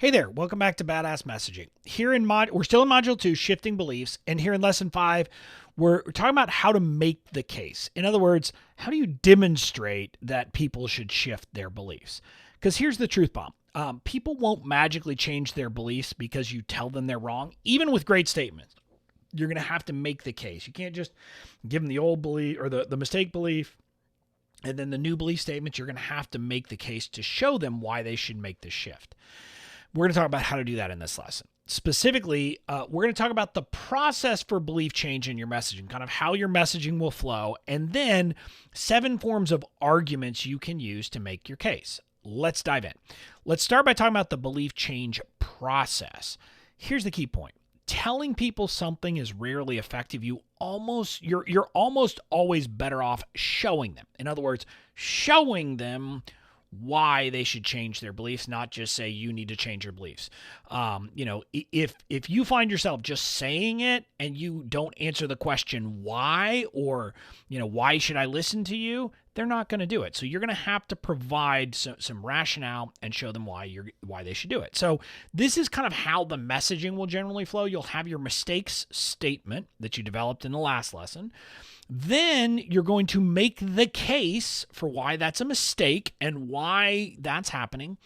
Hey there, welcome back to Badass Messaging. We're still in Module 2, Shifting Beliefs, and here in Lesson 5, we're talking about how to make the case. In other words, how do you demonstrate that people should shift their beliefs? Because here's the truth bomb. People won't magically change their beliefs because you tell them they're wrong, even with great statements. You're going to have to make the case. You can't just give them the old belief or the mistake belief and then the new belief statements. You're going to have to make the case to show them why they should make the shift. We're going to talk about how to do that in this lesson. Specifically, we're going to talk about the process for belief change in your messaging, kind of how your messaging will flow, and then 7 forms of arguments you can use to make your case. Let's dive in. Let's start by talking about the belief change process. Here's the key point. Telling people something is rarely effective. You're almost always better off showing them. In other words, showing them why they should change their beliefs, not just say you need to change your beliefs. If you find yourself just saying it and you don't answer the question why, or why should I listen to you, they're not going to do it. So you're going to have to provide some rationale and show them why they should do it. So this is kind of how the messaging will generally flow. You'll have your mistakes statement that you developed in the last lesson. Then you're going to make the case for why that's a mistake and why that's happening.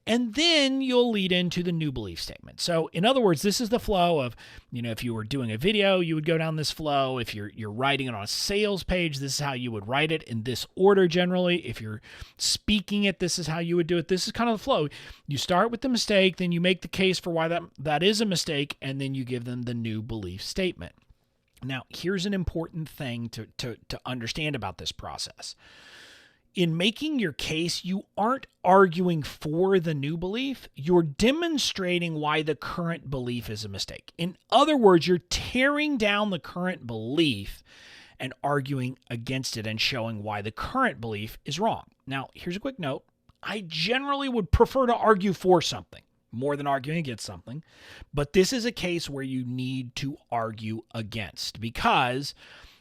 And then you'll lead into the new belief statement. So in other words, this is the flow of, if you were doing a video, you would go down this flow. If you're writing it on a sales page, this is how you would write it in this order generally. If you're speaking it, this is how you would do it. This is kind of the flow. You start with the mistake, then you make the case for why that is a mistake, and then you give them the new belief statement. Now, here's an important thing to understand about this process. In making your case, you aren't arguing for the new belief. You're demonstrating why the current belief is a mistake. In other words, you're tearing down the current belief and arguing against it and showing why the current belief is wrong. Now, here's a quick note. I generally would prefer to argue for something more than arguing against something. But this is a case where you need to argue against, because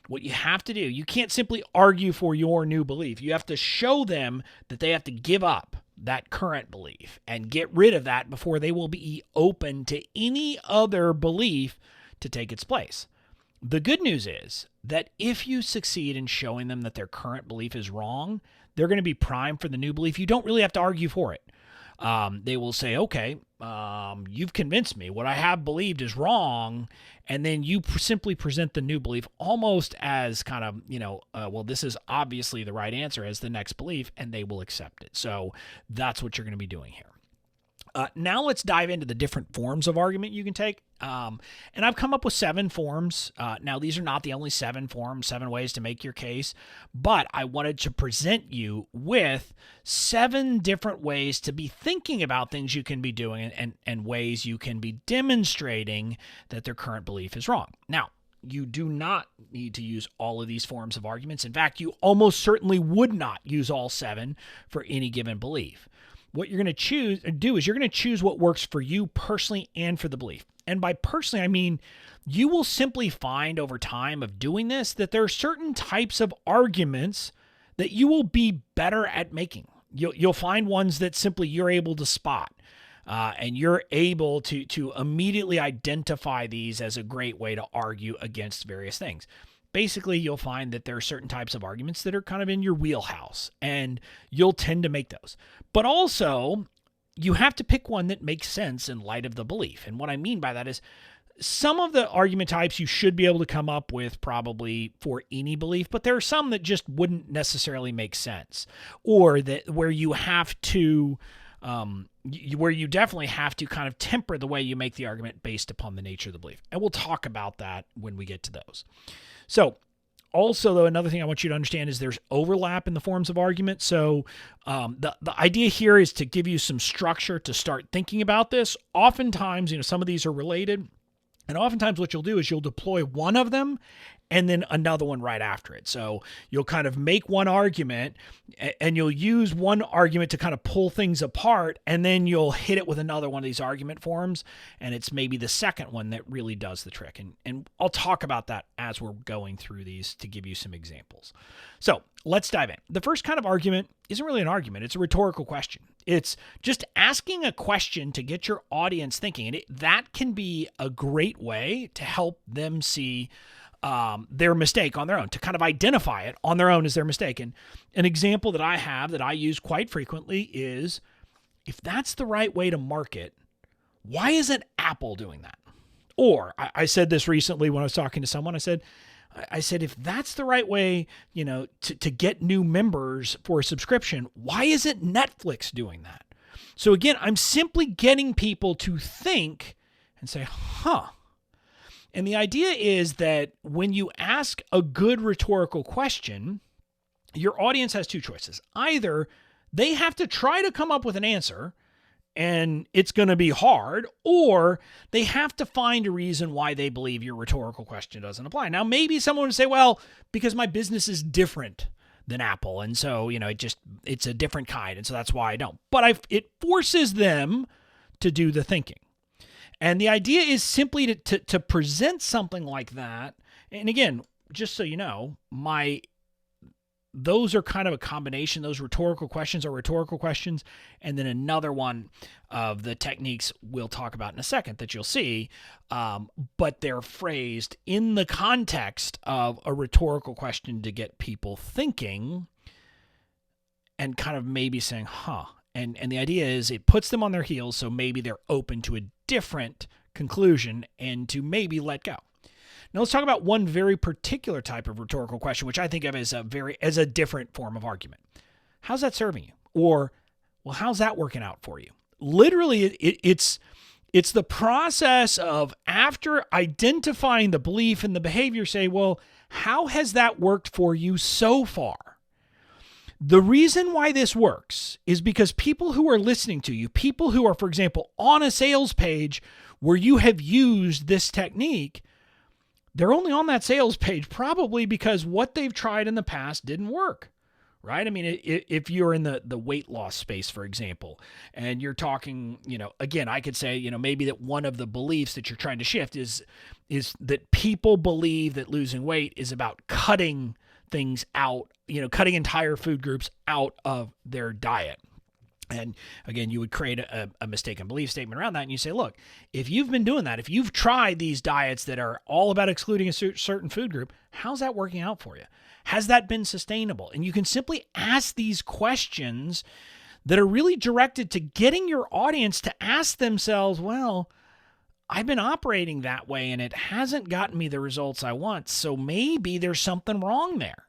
what you have to do, you can't simply argue for your new belief. You have to show them that they have to give up that current belief and get rid of that before they will be open to any other belief to take its place. The good news is that if you succeed in showing them that their current belief is wrong, they're going to be primed for the new belief. You don't really have to argue for it. They will say, okay, you've convinced me. What I have believed is wrong. And then you simply present the new belief almost as kind of, well, this is obviously the right answer as the next belief, and they will accept it. So that's what you're going to be doing here. Now let's dive into the different forms of argument you can take. And I've come up with 7 forms. Now, these are not the only 7 forms, 7 ways to make your case, but I wanted to present you with 7 different ways to be thinking about things you can be doing and ways you can be demonstrating that their current belief is wrong. Now, you do not need to use all of these forms of arguments. In fact, you almost certainly would not use all 7 for any given belief. What you're going to do is you're going to choose what works for you personally and for the belief. And by personally, I mean you will simply find over time of doing this that there are certain types of arguments that you will be better at making. You'll find ones that simply you're able to spot. And you're able to immediately identify these as a great way to argue against various things. Basically, you'll find that there are certain types of arguments that are kind of in your wheelhouse, and you'll tend to make those. But also, you have to pick one that makes sense in light of the belief. And what I mean by that is some of the argument types you should be able to come up with probably for any belief, but there are some that just wouldn't necessarily make sense, or that where you have to where you definitely have to kind of temper the way you make the argument based upon the nature of the belief. And we'll talk about that when we get to those. So also, though, another thing I want you to understand is there's overlap in the forms of argument. So the idea here is to give you some structure to start thinking about this. Oftentimes, some of these are related. And oftentimes what you'll do is you'll deploy one of them and then another one right after it. So you'll kind of make one argument and you'll use one argument to kind of pull things apart, and then you'll hit it with another one of these argument forms, and it's maybe the second one that really does the trick. And I'll talk about that as we're going through these to give you some examples. So let's dive in. The first kind of argument isn't really an argument. It's a rhetorical question. It's just asking a question to get your audience thinking. And that can be a great way to help them see their mistake on their own, to kind of identify it on their own as their mistake. And an example that I have that I use quite frequently is, if that's the right way to market, why isn't Apple doing that? Or I said this recently when I was talking to someone. I said, if that's the right way, to get new members for a subscription, why isn't Netflix doing that? So again, I'm simply getting people to think and say, And the idea is that when you ask a good rhetorical question, your audience has two choices. Either they have to try to come up with an answer, and it's going to be hard, or they have to find a reason why they believe your rhetorical question doesn't apply. Now, maybe someone would say, well, because my business is different than Apple, and so, it's a different kind, and so that's why I don't. But it forces them to do the thinking. And the idea is simply to present something like that. And again, just so you know, those are kind of a combination. Those rhetorical questions are rhetorical questions. And then another one of the techniques we'll talk about in a second that you'll see, but they're phrased in the context of a rhetorical question to get people thinking and kind of maybe saying, And the idea is it puts them on their heels, so maybe they're open to a different conclusion and to maybe let go. Now let's talk about one very particular type of rhetorical question, which I think of as a different form of argument. How's that serving you? Or, well, how's that working out for you? Literally, it's the process of, after identifying the belief and the behavior, say, well, how has that worked for you so far? The reason why this works is because people who are listening to you, people who are, for example, on a sales page where you have used this technique, they're only on that sales page probably because what they've tried in the past didn't work, right? I mean, if you're in the weight loss space, for example, and you're talking, again, I could say, maybe that one of the beliefs that you're trying to shift is that people believe that losing weight is about cutting things out, cutting entire food groups out of their diet. And again, you would create a mistaken belief statement around that. And you say, look, if you've been doing that, if you've tried these diets that are all about excluding a certain food group, how's that working out for you? Has that been sustainable? And you can simply ask these questions that are really directed to getting your audience to ask themselves, well, I've been operating that way and it hasn't gotten me the results I want. So maybe there's something wrong there.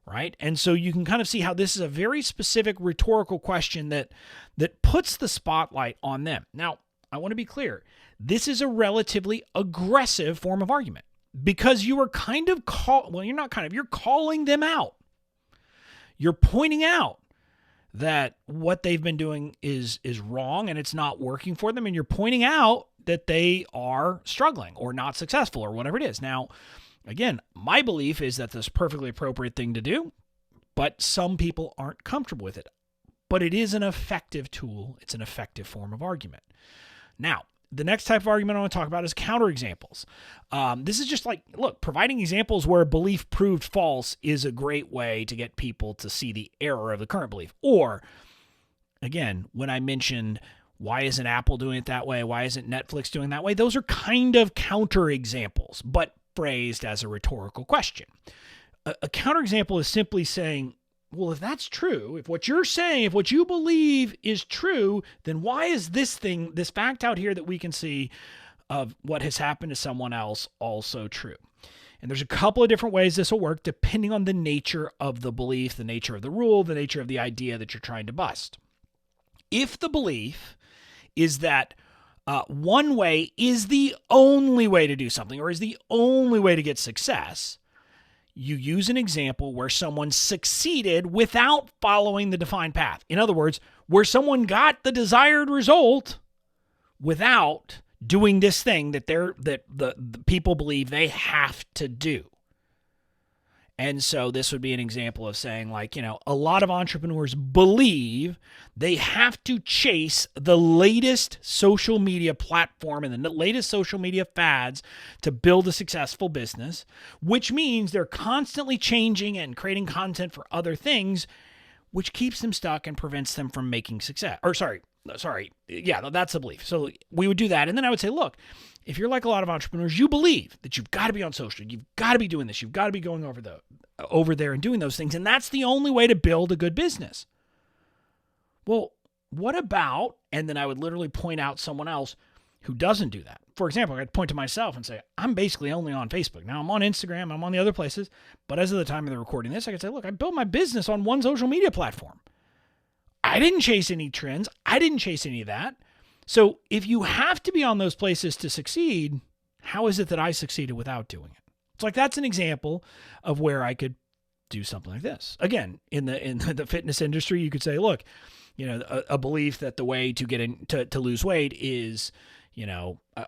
Right? And so you can kind of see how this is a very specific rhetorical question that puts the spotlight on them. Now, I want to be clear. This is a relatively aggressive form of argument because you are you're calling them out. You're pointing out that what they've been doing is wrong and it's not working for them. And you're pointing out that they are struggling or not successful or whatever it is. Now, again, my belief is that this is a perfectly appropriate thing to do, but some people aren't comfortable with it. But it is an effective tool. It's an effective form of argument. Now, the next type of argument I want to talk about is counterexamples. This is just like, look, providing examples where a belief proved false is a great way to get people to see the error of the current belief. Or, again, when I mentioned, why isn't Apple doing it that way? Why isn't Netflix doing it that way? Those are kind of counterexamples, but phrased as a rhetorical question. A counterexample is simply saying, well, if that's true, if what you're saying, if what you believe is true, then why is this fact out here that we can see of what has happened to someone else also true? And there's a couple of different ways this will work depending on the nature of the belief, the nature of the rule, the nature of the idea that you're trying to bust. If the belief is that one way is the only way to do something or is the only way to get success, you use an example where someone succeeded without following the defined path. In other words, where someone got the desired result without doing this thing that the people believe they have to do. And so this would be an example of saying, like, a lot of entrepreneurs believe they have to chase the latest social media platform and the latest social media fads to build a successful business, which means they're constantly changing and creating content for other things, which keeps them stuck and prevents them from making success. Yeah, that's the belief. So we would do that. And then I would say, look, if you're like a lot of entrepreneurs, you believe that you've got to be on social, you've got to be doing this, you've got to be going over there and doing those things, and that's the only way to build a good business. Well, what about, and then I would literally point out someone else who doesn't do that. For example, I'd point to myself and say, I'm basically only on Facebook. Now I'm on Instagram, I'm on the other places, but as of the time of the recording this, I could say, look, I built my business on one social media platform. I didn't chase any trends. I didn't chase any of that. So if you have to be on those places to succeed, how is it that I succeeded without doing it? It's like, that's an example of where I could do something like this. Again, in the fitness industry, you could say, look, a belief that the way to get to lose weight is,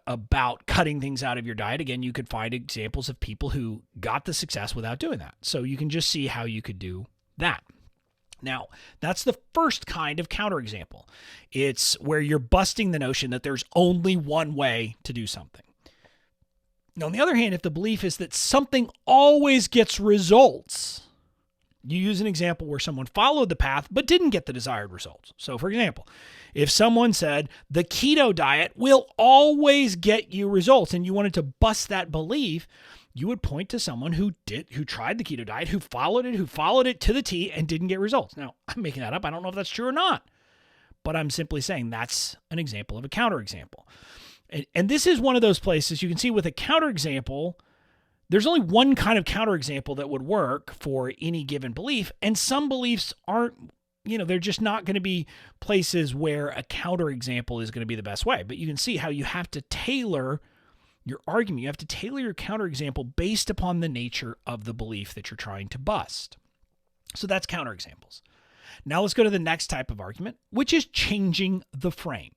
about cutting things out of your diet. Again, you could find examples of people who got the success without doing that. So you can just see how you could do that. Now, that's the first kind of counterexample. It's where you're busting the notion that there's only one way to do something. Now, on the other hand, if the belief is that something always gets results, you use an example where someone followed the path but didn't get the desired results. So, for example, if someone said the keto diet will always get you results and you wanted to bust that belief, you would point to someone who tried the keto diet, who followed it to the T and didn't get results. Now, I'm making that up. I don't know if that's true or not, but I'm simply saying that's an example of a counterexample. And this is one of those places you can see with a counterexample, there's only one kind of counterexample that would work for any given belief. And some beliefs aren't, they're just not going to be places where a counterexample is going to be the best way. But you can see how you have to tailor your argument. You have to tailor your counterexample based upon the nature of the belief that you're trying to bust. So that's counterexamples. Now let's go to the next type of argument, which is changing the frame.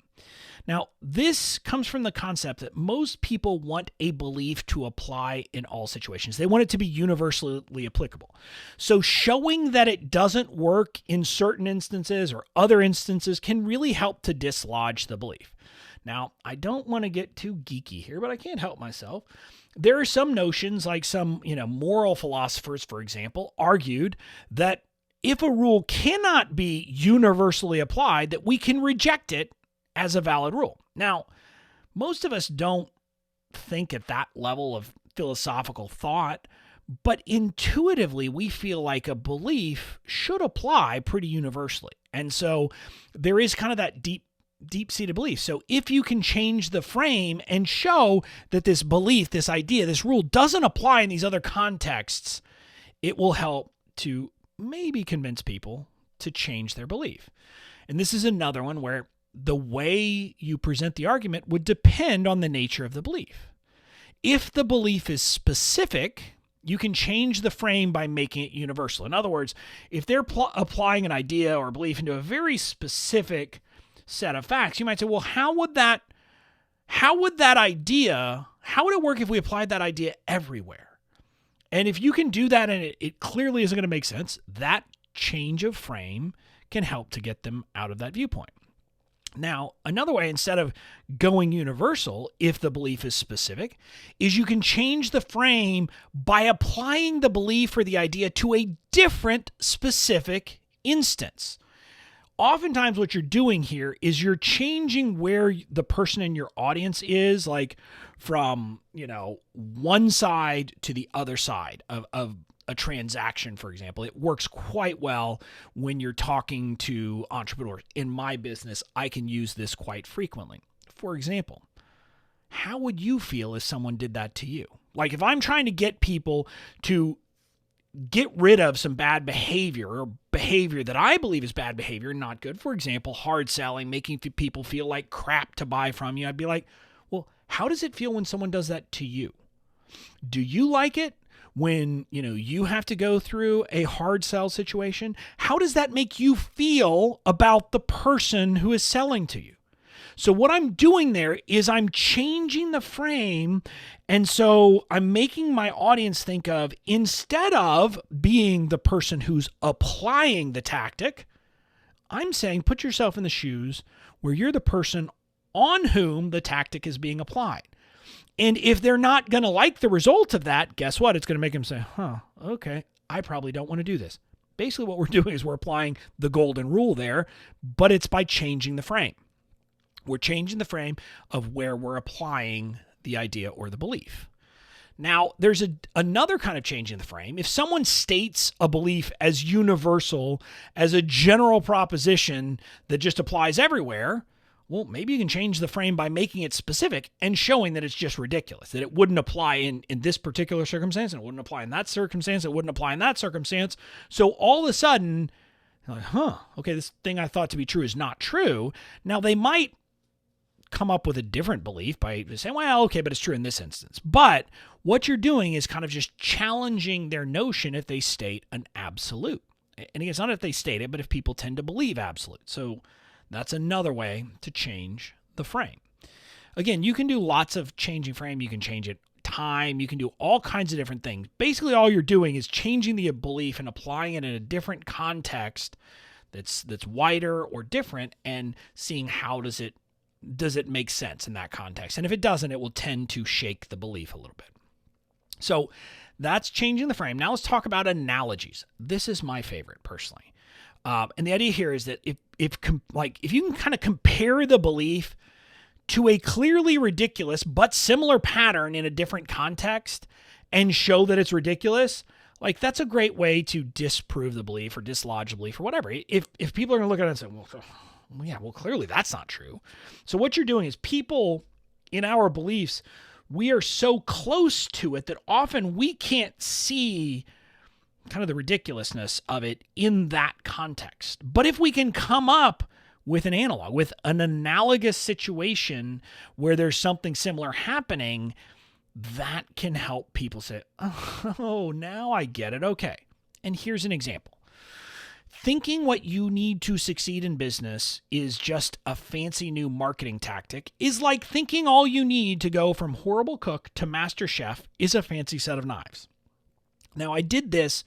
Now, this comes from the concept that most people want a belief to apply in all situations. They want it to be universally applicable. So showing that it doesn't work in certain instances or other instances can really help to dislodge the belief. Now, I don't want to get too geeky here, but I can't help myself. There are some notions, like some, moral philosophers, for example, argued that if a rule cannot be universally applied, that we can reject it as a valid rule. Now, most of us don't think at that level of philosophical thought, but intuitively we feel like a belief should apply pretty universally. And so there is kind of that deep-seated belief. So if you can change the frame and show that this belief, this idea, this rule doesn't apply in these other contexts, it will help to maybe convince people to change their belief. And this is another one where the way you present the argument would depend on the nature of the belief. If the belief is specific, you can change the frame by making it universal. In other words, if they're applying an idea or belief into a very specific set of facts, you might say, well, how would it work if we applied that idea everywhere? And if you can do that and it clearly isn't going to make sense, that change of frame can help to get them out of that viewpoint. Now, another way, instead of going universal, if the belief is specific, is you can change the frame by applying the belief or the idea to a different specific instance. Oftentimes what you're doing here is you're changing where the person in your audience is, like from, one side to the other side of a transaction, for example. It works quite well when you're talking to entrepreneurs. In my business, I can use this quite frequently. For example, how would you feel if someone did that to you? Like if I'm trying to get people to get rid of some bad behavior or behavior that I believe is bad behavior, not good. For example, hard selling, making people feel like crap to buy from you. I'd be like, well, how does it feel when someone does that to you? Do you like it when, you have to go through a hard sell situation? How does that make you feel about the person who is selling to you? So what I'm doing there is I'm changing the frame. And so I'm making my audience think of, instead of being the person who's applying the tactic, I'm saying put yourself in the shoes where you're the person on whom the tactic is being applied. And if they're not going to like the result of that, guess what? It's going to make them say, okay, I probably don't want to do this. Basically what we're doing is we're applying the golden rule there, but it's by changing the frame. We're changing the frame of where we're applying the idea or the belief. Now, there's another kind of change in the frame. If someone states a belief as universal, as a general proposition that just applies everywhere, well, maybe you can change the frame by making it specific and showing that it's just ridiculous, that it wouldn't apply in this particular circumstance, and it wouldn't apply in that circumstance, it wouldn't apply in that circumstance. So all of a sudden, you're like, okay, this thing I thought to be true is not true. Now, they might come up with a different belief by saying, well, okay, but it's true in this instance. But what you're doing is kind of just challenging their notion if they state an absolute. And again, it's not if they state it, but if people tend to believe absolute. So that's another way to change the frame. Again, you can do lots of changing frame. You can change it time. You can do all kinds of different things. Basically, all you're doing is changing the belief and applying it in a different context that's wider or different, and seeing how does it make sense in that context. And if it doesn't, it will tend to shake the belief a little bit. So that's changing the frame. Now let's talk about analogies. This is my favorite personally. And the idea here is that if you can kind of compare the belief to a clearly ridiculous but similar pattern in a different context and show that it's ridiculous, like that's a great way to disprove the belief or dislodge the belief or whatever. If people are going to look at it and say, well, clearly that's not true. So what you're doing is, people in our beliefs, we are so close to it that often we can't see kind of the ridiculousness of it in that context. But if we can come up with an analog, with an analogous situation where there's something similar happening, that can help people say, oh, now I get it. Okay. And here's an example. Thinking what you need to succeed in business is just a fancy new marketing tactic is like thinking all you need to go from horrible cook to master chef is a fancy set of knives. Now, I did this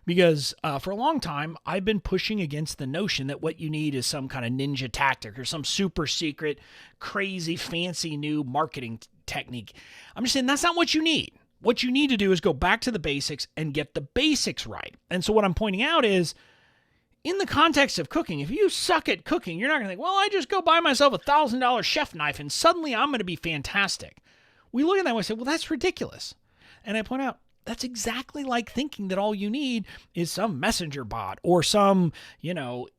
because for a long time, I've been pushing against the notion that what you need is some kind of ninja tactic or some super secret, crazy, fancy new marketing technique. I'm just saying that's not what you need. What you need to do is go back to the basics and get the basics right. And so what I'm pointing out is, in the context of cooking, if you suck at cooking, you're not going to think, well, I just go buy myself a $1,000 chef knife and suddenly I'm going to be fantastic. We look at that and we say, well, that's ridiculous. And I point out, that's exactly like thinking that all you need is some messenger bot or some,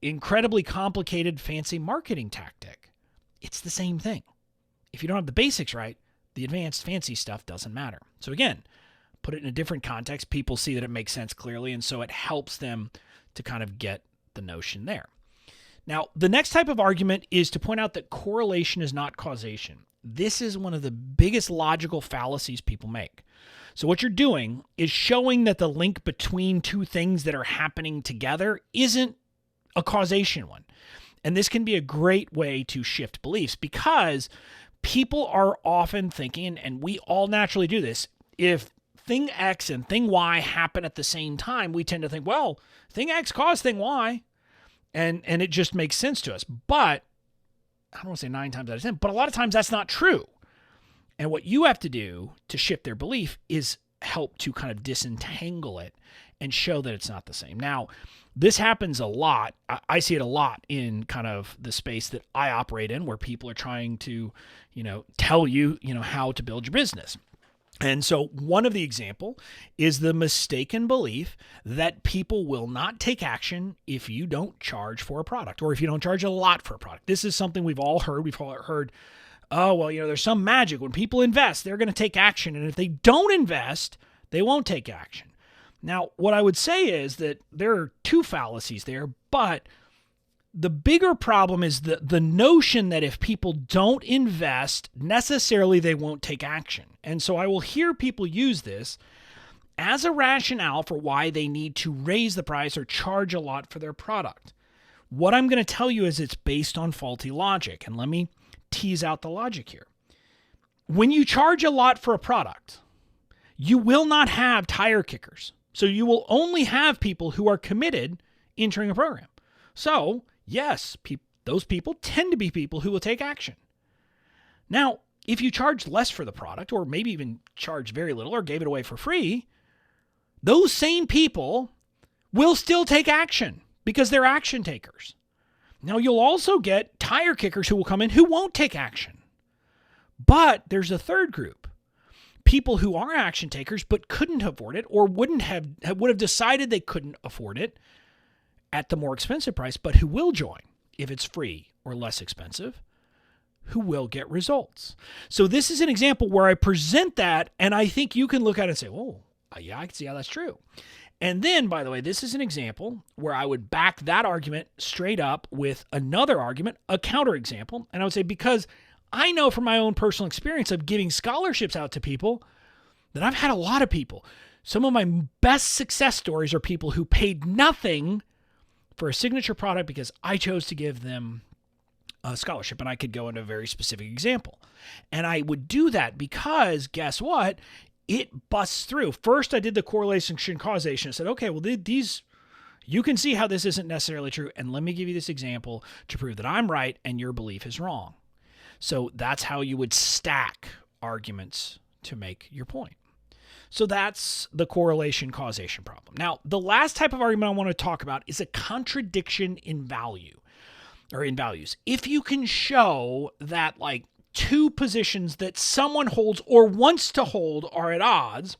incredibly complicated fancy marketing tactic. It's the same thing. If you don't have the basics right, the advanced fancy stuff doesn't matter. So again, put it in a different context. People see that it makes sense clearly, and so it helps them to kind of get the notion there. Now, the next type of argument is to point out that correlation is not causation. This is one of the biggest logical fallacies people make. So what you're doing is showing that the link between two things that are happening together isn't a causation one. And this can be a great way to shift beliefs, because people are often thinking, and we all naturally do this, if thing X and thing Y happen at the same time, we tend to think, well, thing X caused thing Y, and it just makes sense to us. But I don't want to say 9 times out of 10, but a lot of times that's not true. And what you have to do to shift their belief is help to kind of disentangle it and show that it's not the same. Now, this happens a lot. I see it a lot in kind of the space that I operate in, where people are trying to, tell you, how to build your business. And so one of the example is the mistaken belief that people will not take action if you don't charge for a product, or if you don't charge a lot for a product. This is something we've all heard. We've all heard, oh, well, there's some magic. When people invest, they're going to take action. And if they don't invest, they won't take action. Now, what I would say is that there are two fallacies there, but the bigger problem is the notion that if people don't invest, necessarily they won't take action. And so I will hear people use this as a rationale for why they need to raise the price or charge a lot for their product. What I'm going to tell you is it's based on faulty logic. And let me tease out the logic here. When you charge a lot for a product, you will not have tire kickers. So you will only have people who are committed entering a program. So yes, those people tend to be people who will take action. Now, if you charge less for the product, or maybe even charge very little or gave it away for free, those same people will still take action because they're action takers. Now, you'll also get tire kickers who will come in who won't take action. But there's a third group, people who are action takers but couldn't afford it, or would have decided they couldn't afford it at the more expensive price, but who will join if it's free or less expensive, who will get results. So this is an example where I present that, and I think you can look at it and say, oh, yeah, I can see how that's true. And then, by the way, this is an example where I would back that argument straight up with another argument, a counterexample. And I would say, because I know from my own personal experience of giving scholarships out to people that I've had a lot of people. Some of my best success stories are people who paid nothing for a signature product because I chose to give them a scholarship. And I could go into a very specific example. And I would do that because, guess what? It busts through. First, I did the correlation causation. I said, okay, well, these, you can see how this isn't necessarily true. And let me give you this example to prove that I'm right and your belief is wrong. So that's how you would stack arguments to make your point. So that's the correlation causation problem. Now, the last type of argument I want to talk about is a contradiction in value or in values. If you can show that like two positions that someone holds or wants to hold are at odds,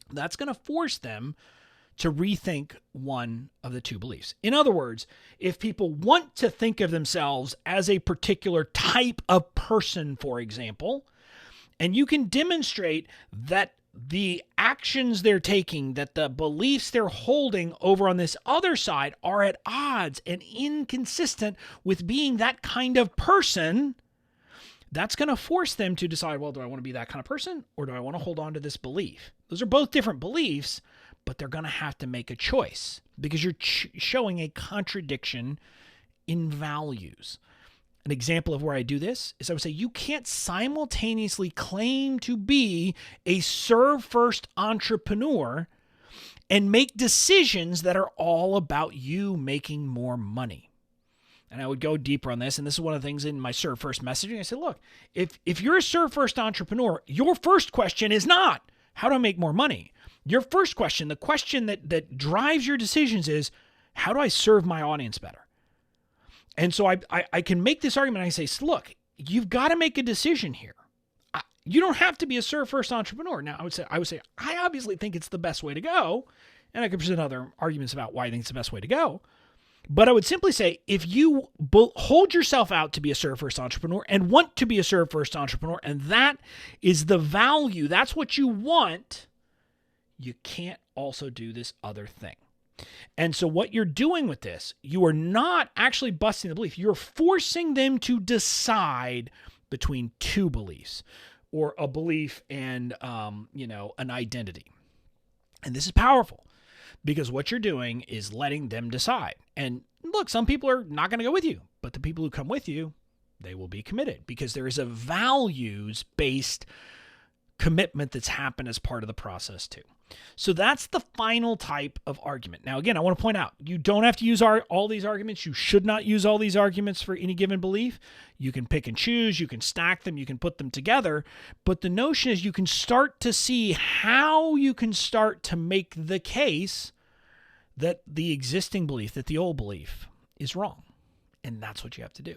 that's going to force them to rethink one of the two beliefs. In other words, if people want to think of themselves as a particular type of person, for example, and you can demonstrate that the actions they're taking, that the beliefs they're holding over on this other side are at odds and inconsistent with being that kind of person, that's going to force them to decide, well, do I want to be that kind of person or do I want to hold on to this belief? Those are both different beliefs, but they're going to have to make a choice because you're showing a contradiction in values. An example of where I do this is I would say you can't simultaneously claim to be a serve-first entrepreneur and make decisions that are all about you making more money. And I would go deeper on this, and this is one of the things in my serve first messaging. I said, look, if you're a serve first entrepreneur, your first question is not, how do I make more money? Your first question, the question that drives your decisions is, how do I serve my audience better? And so I can make this argument. I say, look, you've got to make a decision here. You don't have to be a serve first entrepreneur. Now, I would say, I obviously think it's the best way to go. And I could present other arguments about why I think it's the best way to go. But I would simply say, if you hold yourself out to be a serve first entrepreneur and want to be a serve first entrepreneur, and that is the value, that's what you want, you can't also do this other thing. And so what you're doing with this, you are not actually busting the belief. You're forcing them to decide between two beliefs or a belief and, an identity. And this is powerful because what you're doing is letting them decide. And look, some people are not going to go with you, but the people who come with you, they will be committed because there is a values-based commitment that's happened as part of the process too. So that's the final type of argument. Now, again, I want to point out, you don't have to use all these arguments. You should not use all these arguments for any given belief. You can pick and choose. You can stack them. You can put them together. But the notion is you can start to see how you can start to make the case that the existing belief, that the old belief is wrong. And that's what you have to do.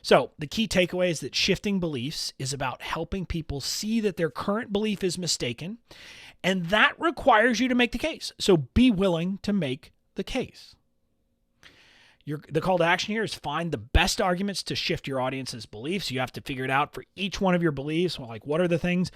So the key takeaway is that shifting beliefs is about helping people see that their current belief is mistaken, and that requires you to make the case. So be willing to make the case. The call to action here is find the best arguments to shift your audience's beliefs. You have to figure it out for each one of your beliefs. Like, what are the things?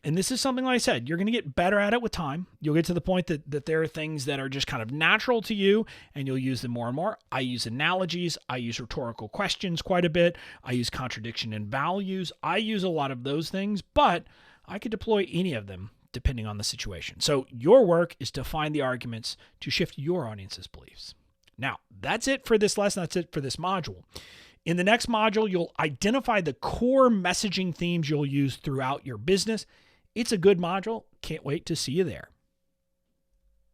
And this is something, like I said, you're going to get better at it with time. You'll get to the point that there are things that are just kind of natural to you, and you'll use them more and more. I use analogies. I use rhetorical questions quite a bit. I use contradiction and values. I use a lot of those things, but I could deploy any of them depending on the situation. So your work is to find the arguments to shift your audience's beliefs. Now, that's it for this lesson. That's it for this module. In the next module, you'll identify the core messaging themes you'll use throughout your business. It's a good module. Can't wait to see you there.